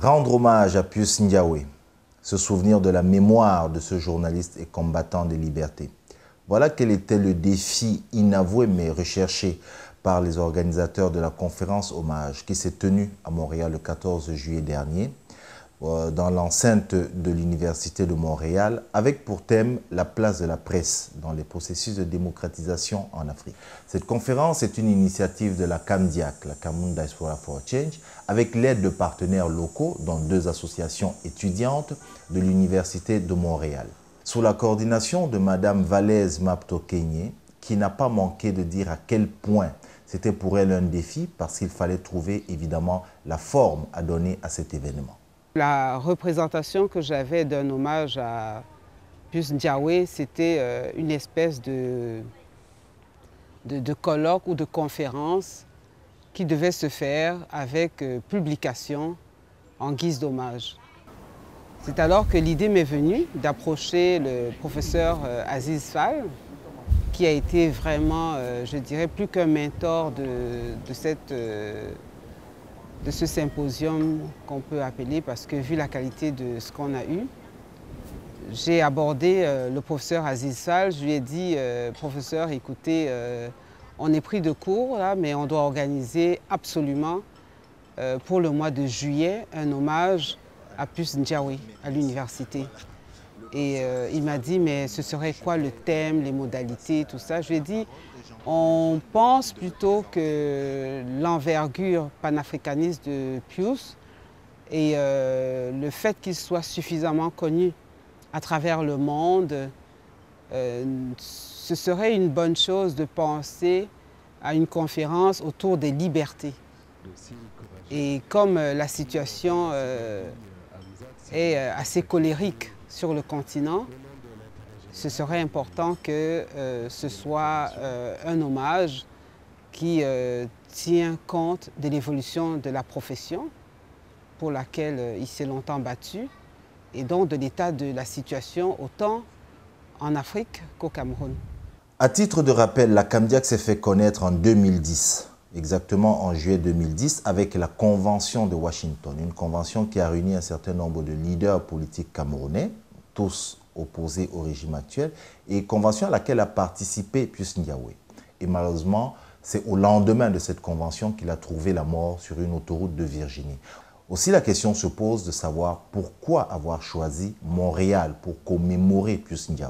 Rendre hommage à Pius Ndiaye, se souvenir de la mémoire de ce journaliste et combattant des libertés. Voilà quel était le défi inavoué mais recherché par les organisateurs de la conférence hommage qui s'est tenue à Montréal le 14 juillet dernier dans l'enceinte de l'Université de Montréal avec pour thème la place de la presse dans les processus de démocratisation en Afrique. Cette conférence est une initiative de la CAMDIAC, la Cameroun Diaspora for Change, avec l'aide de partenaires locaux dont 2 associations étudiantes de l'Université de Montréal. Sous la coordination de Mme Valaise Mapto-Kenyé, qui n'a pas manqué de dire à quel point c'était pour elle un défi parce qu'il fallait trouver évidemment la forme à donner à cet événement. La représentation que j'avais d'un hommage à Pius Ndiaye, c'était une espèce de colloque ou de conférence qui devait se faire avec publication en guise d'hommage. C'est alors que l'idée m'est venue d'approcher le professeur Aziz Fall, qui a été vraiment, je dirais, plus qu'un mentor de ce symposium qu'on peut appeler, parce que vu la qualité de ce qu'on a eu, j'ai abordé le professeur Aziz Fall. Je lui ai dit, professeur, écoutez, on est pris de court, là, mais on doit organiser absolument pour le mois de juillet un hommage à Pius Ndiaye à l'université. Et il m'a dit, mais ce serait quoi le thème, les modalités, tout ça. Je lui ai dit, on pense plutôt que l'envergure panafricaniste de Pius et le fait qu'il soit suffisamment connu à travers le monde, ce serait une bonne chose de penser à une conférence autour des libertés. Et comme la situation est assez colérique sur le continent, ce serait important que ce soit un hommage qui tient compte de l'évolution de la profession pour laquelle il s'est longtemps battu et donc de l'état de la situation autant en Afrique qu'au Cameroun. À titre de rappel, la CAMDIAC s'est fait connaître en 2010, exactement en juillet 2010, avec la Convention de Washington, une convention qui a réuni un certain nombre de leaders politiques camerounais, tous opposés au régime actuel, et convention à laquelle a participé Pius Ndiaye. Et malheureusement, c'est au lendemain de cette convention qu'il a trouvé la mort sur une autoroute de Virginie. Aussi, la question se pose de savoir pourquoi avoir choisi Montréal pour commémorer Pius Ndiaye.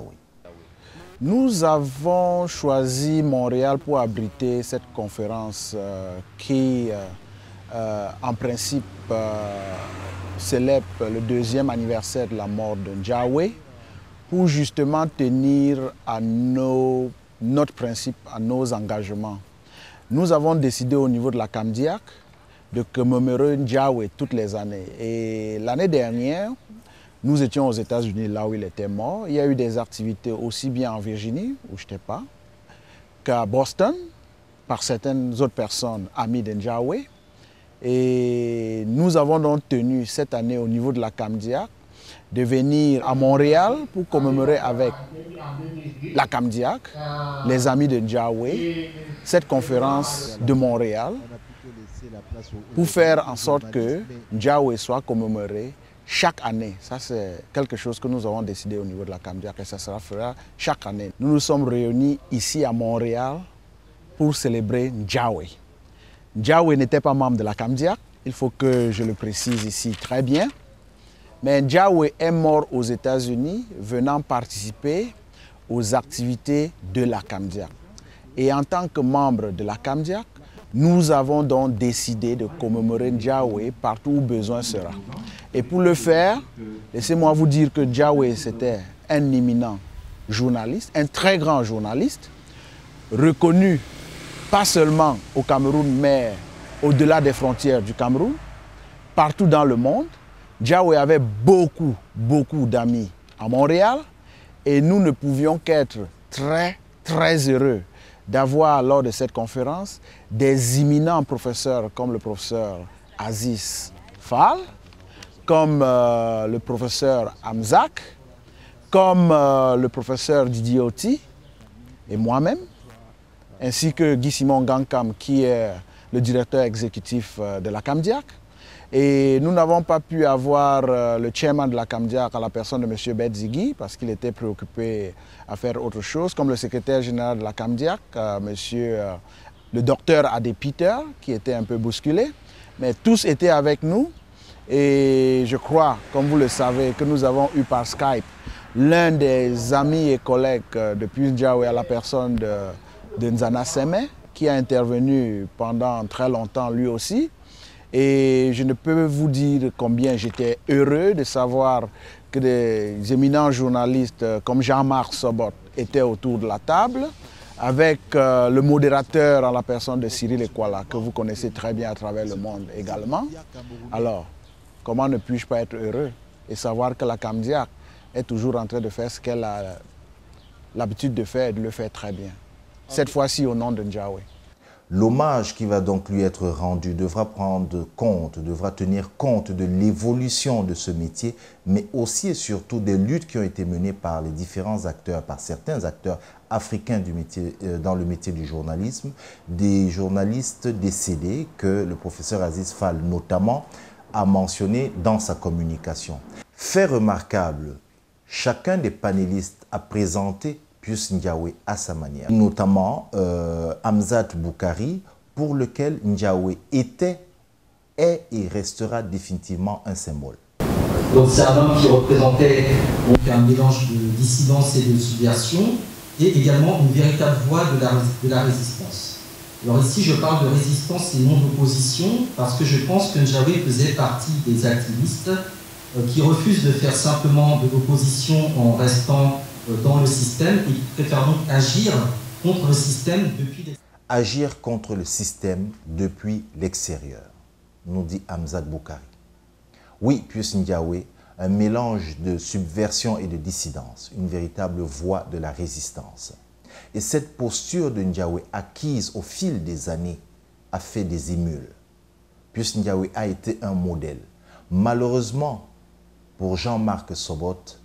Nous avons choisi Montréal pour abriter cette conférence qui, en principe, célèbre le 2e anniversaire de la mort de Ndiaye, pour justement tenir à notre principe, à nos engagements. Nous avons décidé au niveau de la CAMDIAC de commémorer Ndiaye toutes les années. Et l'année dernière, nous étions aux États-Unis, là où il était mort. Il y a eu des activités aussi bien en Virginie, où je n'étais pas, qu'à Boston, par certaines autres personnes amies de Ndiaye. Et nous avons donc tenu cette année au niveau de la CAMDIAC de venir à Montréal pour commémorer avec la CAMDIAC, les amis de Ndiaye, cette conférence de Montréal, pour faire en sorte que Ndiaye soit commémoré chaque année. Ça, c'est quelque chose que nous avons décidé au niveau de la CAMDIAC et ça sera fait chaque année. Nous nous sommes réunis ici à Montréal pour célébrer Ndiaye. Ndiaye n'était pas membre de la CAMDIAC, il faut que je le précise ici très bien. Mais Ndiaye est mort aux États-Unis venant participer aux activités de la CAMDIAC. Et en tant que membre de la CAMDIAC, nous avons donc décidé de commémorer Ndiaye partout où besoin sera. Et pour le faire, laissez-moi vous dire que Ndiaye, c'était un éminent journaliste, un très grand journaliste, reconnu pas seulement au Cameroun, mais au-delà des frontières du Cameroun, partout dans le monde. Ndiaye avait beaucoup d'amis à Montréal et nous ne pouvions qu'être très heureux d'avoir lors de cette conférence des éminents professeurs comme le professeur Aziz Fall, comme le professeur Hamzak, comme le professeur Didier Oti et moi-même, ainsi que Guy Simon Gankam qui est le directeur exécutif de la CAMDIAC. Et nous n'avons pas pu avoir le chairman de la CAMDIAC à la personne de M. Bedzigui parce qu'il était préoccupé à faire autre chose, comme le secrétaire général de la CAMDIAC, le docteur Adé Peter, qui était un peu bousculé. Mais tous étaient avec nous et je crois, comme vous le savez, que nous avons eu par Skype l'un des amis et collègues de Pius Ndiaye à la personne de Nzana Seme, qui a intervenu pendant très longtemps lui aussi. Et je ne peux vous dire combien j'étais heureux de savoir que des éminents journalistes comme Jean-Marc Sobot étaient autour de la table, avec le modérateur en la personne de Cyril Ekwala, que vous connaissez très bien à travers le monde également. Alors, comment ne puis-je pas être heureux et savoir que la CAMDIAC est toujours en train de faire ce qu'elle a l'habitude de faire et de le faire très bien. Cette fois-ci au nom de Ndiaye. L'hommage qui va donc lui être rendu devra prendre compte, devra tenir compte de l'évolution de ce métier, mais aussi et surtout des luttes qui ont été menées par les différents acteurs, par certains acteurs africains du métier, dans le métier du journalisme, des journalistes décédés que le professeur Aziz Fall notamment a mentionné dans sa communication. Fait remarquable, chacun des panélistes a présenté Pius Ndiaye à sa manière, notamment Hamzat Boukari, pour lequel Ndiaye était, est et restera définitivement un symbole. Donc c'est un homme qui représentait donc un mélange de dissidence et de subversion, et également une véritable voix de la résistance. Alors ici je parle de résistance et non d'opposition, parce que je pense que Ndiaye faisait partie des activistes qui refusent de faire simplement de l'opposition en restant dans le système et qui préfèrent donc agir contre le système depuis l'extérieur. Agir contre le système depuis l'extérieur, nous dit Hamzat Boukari. Oui, Pius Ndiaye, un mélange de subversion et de dissidence, une véritable voix de la résistance. Et cette posture de Ndiaye acquise au fil des années a fait des émules. Pius Ndiaye a été un modèle. Malheureusement, pour Jean-Marc Sobot,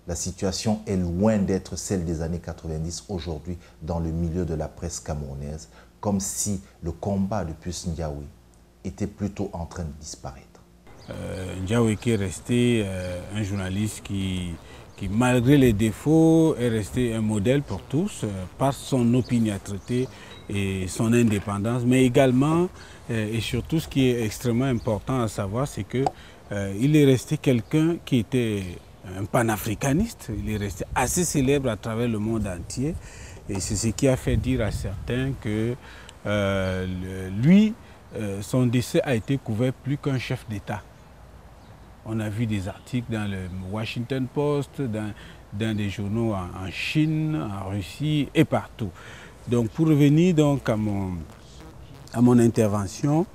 la situation est loin d'être celle des années 90 aujourd'hui dans le milieu de la presse camerounaise, comme si le combat de Pius Ndiaye était plutôt en train de disparaître. Ndiaye qui est resté un journaliste qui, malgré les défauts, est resté un modèle pour tous par son opiniâtreté et son indépendance, mais également et surtout ce qui est extrêmement important à savoir, c'est que il est resté quelqu'un qui était un panafricaniste, il est resté assez célèbre à travers le monde entier et c'est ce qui a fait dire à certains que son décès a été couvert plus qu'un chef d'État. On a vu des articles dans le Washington Post, dans des journaux en Chine, en Russie et partout. Donc pour revenir donc à mon intervention,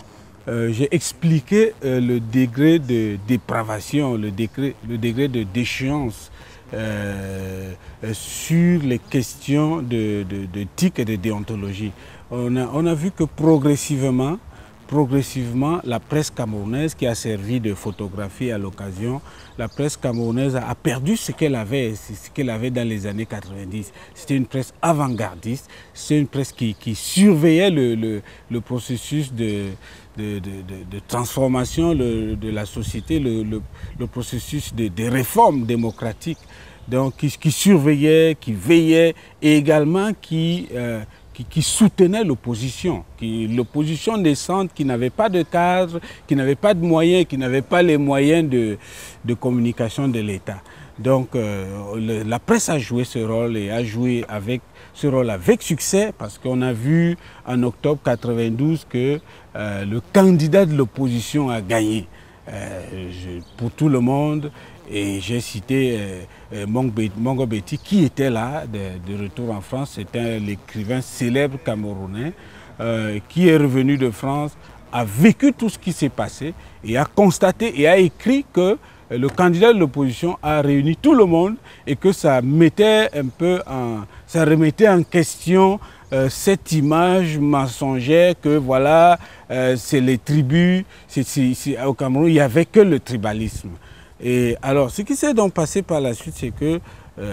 j'ai expliqué le degré de dépravation, le degré de déchéance sur les questions d'éthique et de déontologie. On a vu que progressivement, la presse camerounaise qui a servi de photographie à l'occasion, la presse camerounaise a perdu ce qu'elle avait dans les années 90. C'était une presse avant-gardiste, c'est une presse qui surveillait le processus de transformation de la société, le processus de réforme démocratique, donc qui surveillait, qui veillait et également qui soutenait l'opposition, l'opposition naissante qui n'avait pas de cadre, qui n'avait pas de moyens, qui n'avait pas les moyens de communication de l'État. Donc la presse a joué ce rôle et a joué ce rôle avec succès parce qu'on a vu en octobre 92 que le candidat de l'opposition a gagné pour tout le monde. Et j'ai cité Mongo Betty qui était là de retour en France. C'était l'écrivain célèbre camerounais qui est revenu de France, a vécu tout ce qui s'est passé et a constaté et a écrit que le candidat de l'opposition a réuni tout le monde et que ça remettait en question cette image mensongère que voilà, c'est les tribus, au Cameroun, il n'y avait que le tribalisme. Et alors, ce qui s'est donc passé par la suite, c'est que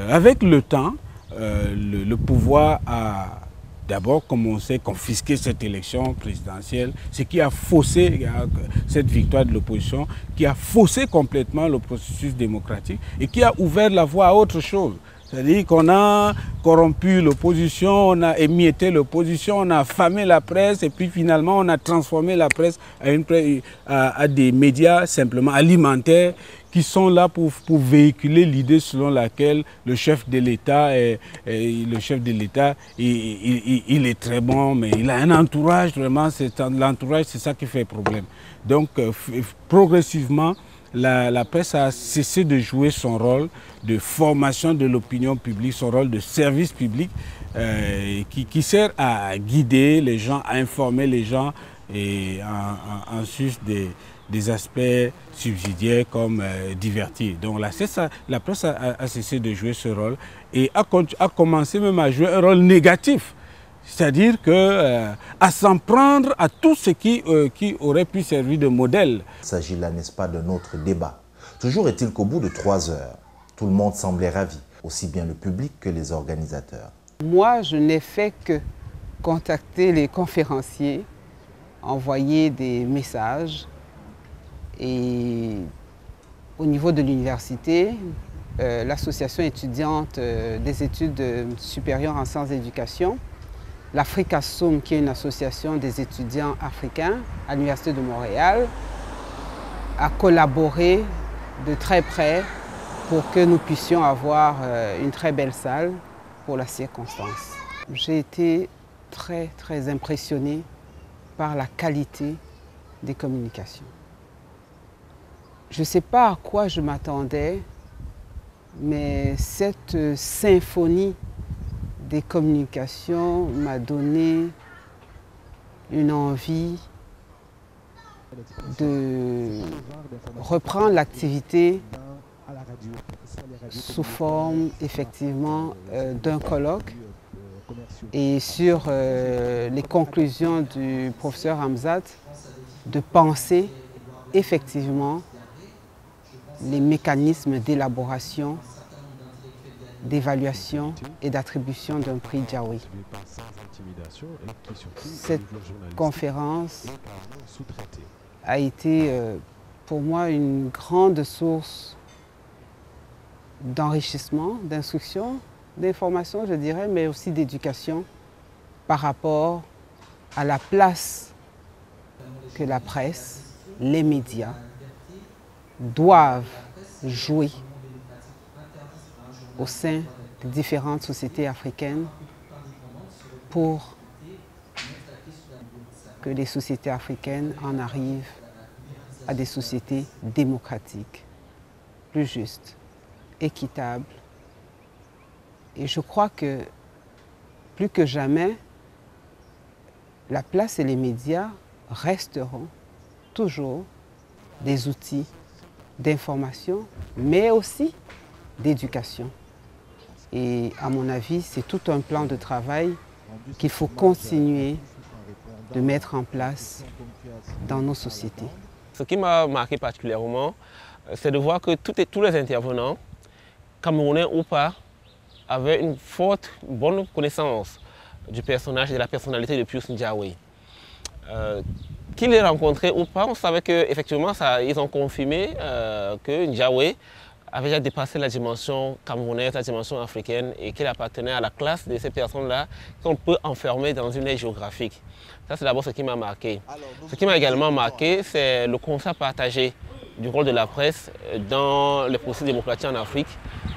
avec le temps, le pouvoir d'abord, comme on sait, confisqué cette élection présidentielle, ce qui a faussé cette victoire de l'opposition, qui a faussé complètement le processus démocratique et qui a ouvert la voie à autre chose. C'est-à-dire qu'on a corrompu l'opposition, on a émietté l'opposition, on a affamé la presse et puis finalement on a transformé la presse à des médias simplement alimentaires qui sont là pour véhiculer l'idée selon laquelle le chef de l'État il est très bon, mais il a un entourage, vraiment, l'entourage, c'est ça qui fait problème. Donc progressivement, la presse a cessé de jouer son rôle de formation de l'opinion publique, son rôle de service public qui sert à guider les gens, à informer les gens et en sus des aspects subsidiaires comme divertir. Donc la presse a cessé de jouer ce rôle et a commencé même à jouer un rôle négatif. C'est-à-dire à s'en prendre à tout ce qui aurait pu servir de modèle. Il s'agit là, n'est-ce pas, d'un autre débat. Toujours est-il qu'au bout de 3 heures, tout le monde semblait ravi, aussi bien le public que les organisateurs. Moi, je n'ai fait que contacter les conférenciers, envoyer des messages. Et au niveau de l'université, l'association étudiante des études supérieures en sciences d'éducation, l'Africassoum, qui est une association des étudiants africains à l'Université de Montréal, a collaboré de très près pour que nous puissions avoir une très belle salle pour la circonstance. J'ai été très, très impressionnée par la qualité des communications. Je ne sais pas à quoi je m'attendais, mais cette symphonie des communications m'a donné une envie de reprendre l'activité sous forme effectivement d'un colloque et sur les conclusions du professeur Hamzat de penser effectivement les mécanismes d'élaboration, d'évaluation et d'attribution d'un prix Diaoui. Cette conférence a été pour moi une grande source d'enrichissement, d'instruction, d'information, je dirais, mais aussi d'éducation par rapport à la place que la presse, les médias doivent jouer au sein des différentes sociétés africaines pour que les sociétés africaines en arrivent à des sociétés démocratiques, plus justes, équitables. Et je crois que plus que jamais, la place et les médias resteront toujours des outils d'information, mais aussi d'éducation. Et à mon avis, c'est tout un plan de travail qu'il faut continuer de mettre en place dans nos sociétés. Ce qui m'a marqué particulièrement, c'est de voir que tous les intervenants, camerounais ou pas, avaient une forte, bonne connaissance du personnage et de la personnalité de Pius Ndiaye. Qu'ils les rencontraient ou pas, on savait qu'effectivement, ils ont confirmé que Ndiaye avait déjà dépassé la dimension camerounaise, la dimension africaine, et qu'il appartenait à la classe de ces personnes-là qu'on peut enfermer dans une aire géographique. Ça, c'est d'abord ce qui m'a marqué. Ce qui m'a également marqué, c'est le constat partagé du rôle de la presse dans le processus démocratique en Afrique,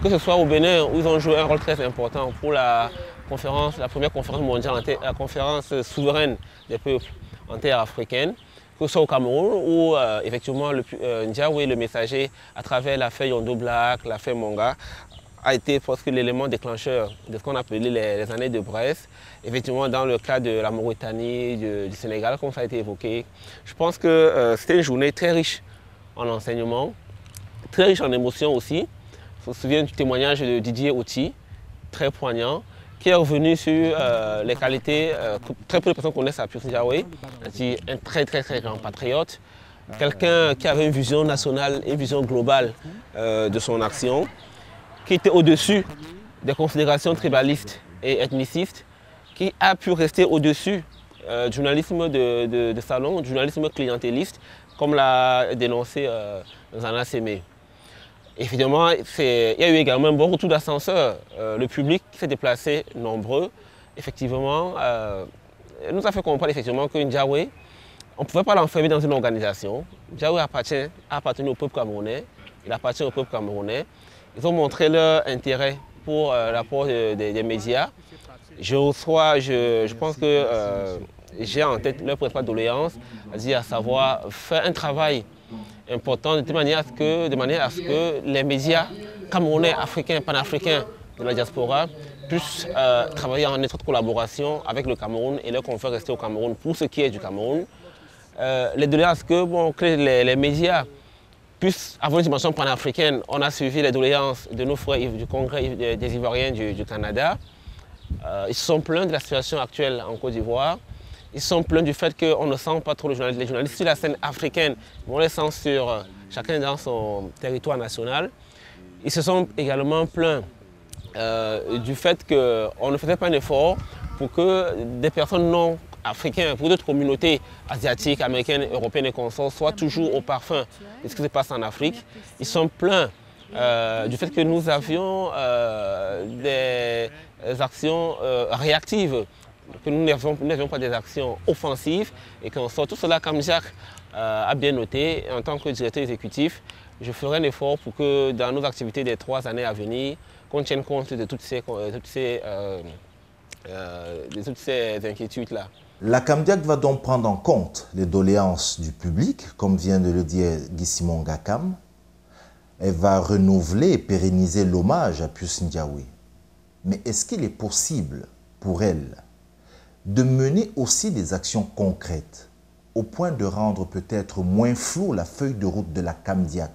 que ce soit au Bénin, où ils ont joué un rôle très important pour la première conférence mondiale, la conférence souveraine des peuples en terre africaine, que ce soit au Cameroun, où effectivement Ndiaye, le messager, à travers l'affaire Yondo Black, l'affaire Monga, a été presque l'élément déclencheur de ce qu'on appelait les années de Brest. Effectivement, dans le cas de la Mauritanie, du Sénégal, comme ça a été évoqué. Je pense que c'était une journée très riche en enseignement, très riche en émotions aussi. Je me souviens du témoignage de Didier Oti, très poignant, qui est revenu sur les qualités que très peu de personnes connaissent à Pius Ndiaye, un très grand patriote, quelqu'un qui avait une vision nationale, une vision globale de son action, qui était au-dessus des considérations tribalistes et ethnicistes, qui a pu rester au-dessus du journalisme de salon, du journalisme clientéliste, comme l'a dénoncé Zana Sémé. Évidemment, il y a eu également un bon retour d'ascenseur. Le public s'est déplacé nombreux. Effectivement, nous a fait comprendre effectivement que Ndiawe, on ne pouvait pas l'enfermer dans une organisation. Ndiawe appartenu au peuple camerounais, il appartient au peuple camerounais. Ils ont montré leur intérêt pour l'apport des médias. Je pense que j'ai en tête leur principale doléance, à savoir faire un travail important de manière à ce que les médias camerounais, africains, panafricains de la diaspora puissent travailler en étroite collaboration avec le Cameroun et leur confère rester au Cameroun pour ce qui est du Cameroun. Les doléances que les médias puissent avoir une dimension panafricaine. On a suivi les doléances de nos frères du Congrès des Ivoiriens du Canada. Ils se sont plaints de la situation actuelle en Côte d'Ivoire. Ils se sont plaints du fait qu'on ne sent pas trop les journalistes sur la scène africaine, on les sent sur chacun dans son territoire national. Ils se sont également plaints du fait qu'on ne faisait pas un effort pour que des personnes non africaines, pour d'autres communautés asiatiques, américaines, européennes et consorts soient toujours au parfum de ce qui se passe en Afrique. Ils se sont plaints du fait que nous avions des actions réactives, que nous n'avions pas des actions offensives et qu'en sort tout cela, comme Jacques a bien noté, en tant que directeur exécutif, je ferai un effort pour que dans nos activités des 3 années à venir, qu'on tienne compte de toutes ces inquiétudes-là. La CAMDIAC va donc prendre en compte les doléances du public, comme vient de le dire Guy-Simon Gakam. Elle va renouveler et pérenniser l'hommage à Pius Ndiawe. Mais est-ce qu'il est possible pour elle de mener aussi des actions concrètes au point de rendre peut-être moins floue la feuille de route de la CAMDIAC?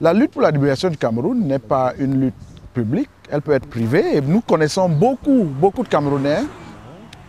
La lutte pour la libération du Cameroun n'est pas une lutte publique, elle peut être privée. Et nous connaissons beaucoup de Camerounais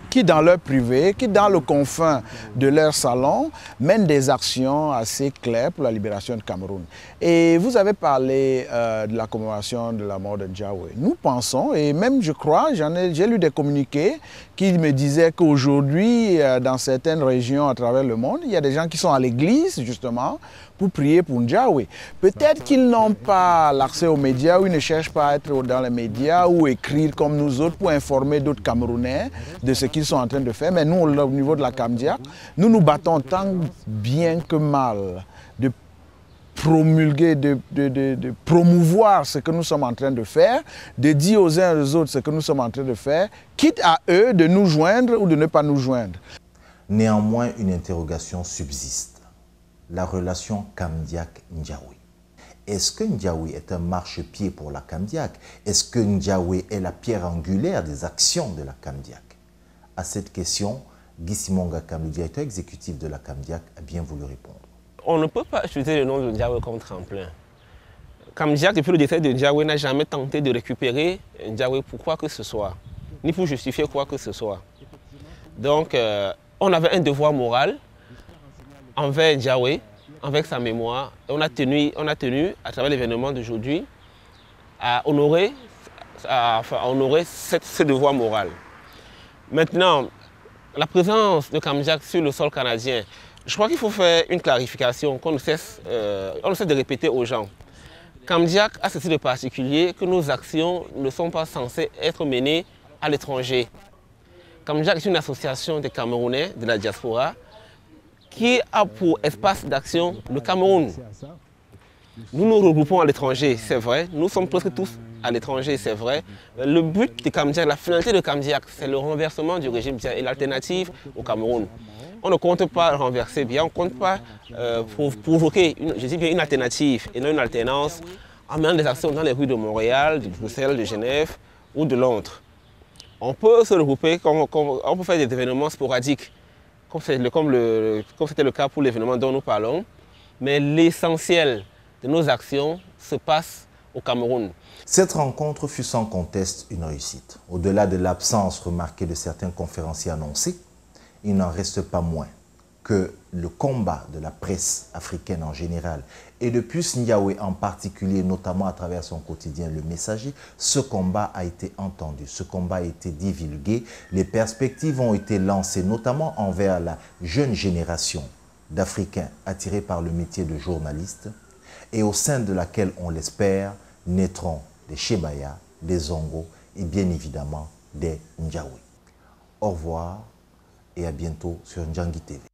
qui dans leur privé, qui dans le confin de leur salon, mènent des actions assez claires pour la libération du Cameroun. Et vous avez parlé de la commémoration de la mort de Ndiawe. Nous pensons, et même je crois, j'ai lu des communiqués qui me disaient qu'aujourd'hui, dans certaines régions à travers le monde, il y a des gens qui sont à l'église, justement, pour prier pour Ndiawe. Peut-être qu'ils n'ont pas l'accès aux médias, ou ils ne cherchent pas à être dans les médias, ou écrire comme nous autres pour informer d'autres Camerounais de ce qu'ils sont en train de faire. Mais nous, au niveau de la CAMDIAC, nous nous battons tant bien que mal de promulguer, de promouvoir ce que nous sommes en train de faire, de dire aux uns et aux autres ce que nous sommes en train de faire, quitte à eux de nous joindre ou de ne pas nous joindre. Néanmoins, une interrogation subsiste. La relation CAMDIAC-Ndiawe. Est-ce que Ndiawe est un marchepied pour la CAMDIAC? Est-ce que Ndiawe est la pierre angulaire des actions de la CAMDIAC? À cette question, Guy-Simon Gakam, le directeur exécutif de la CAMDIAC, a bien voulu répondre. On ne peut pas utiliser le nom de Ndiawe comme tremplin. CAMDIAC, depuis le décès de Ndiawe, n'a jamais tenté de récupérer Ndiawe pour quoi que ce soit, ni pour justifier quoi que ce soit. Donc, on avait un devoir moral envers Ndiawe, avec sa mémoire. Et on a tenu, à travers l'événement d'aujourd'hui, à honorer ce devoir moral. Maintenant, la présence de CAMDIAC sur le sol canadien, je crois qu'il faut faire une clarification qu'on ne cesse de répéter aux gens. CAMDIAC a ceci de particulier que nos actions ne sont pas censées être menées à l'étranger. CAMDIAC est une association des Camerounais de la diaspora qui a pour espace d'action le Cameroun. Nous nous regroupons à l'étranger, c'est vrai. Nous sommes presque tous à l'étranger, c'est vrai. Le but de CAMDIAC, la finalité de CAMDIAC, c'est le renversement du régime et l'alternative au Cameroun. On ne compte pas renverser bien, on ne compte pas provoquer une alternative et non une alternance en menant des actions dans les rues de Montréal, de Bruxelles, de Genève ou de Londres. On peut se regrouper, on peut faire des événements sporadiques, comme c'était le cas pour l'événement dont nous parlons, mais l'essentiel de nos actions se passe au Cameroun. Cette rencontre fut sans conteste une réussite. Au-delà de l'absence remarquée de certains conférenciers annoncés, il n'en reste pas moins que le combat de la presse africaine en général et de Pius Ndiaye en particulier, notamment à travers son quotidien Le Messager, ce combat a été entendu, ce combat a été divulgué, les perspectives ont été lancées, notamment envers la jeune génération d'Africains attirés par le métier de journaliste et au sein de laquelle, on l'espère, naîtront des Chebaya, des Zongo et bien évidemment des Ndiaye. Au revoir et à bientôt sur Ndjangi TV.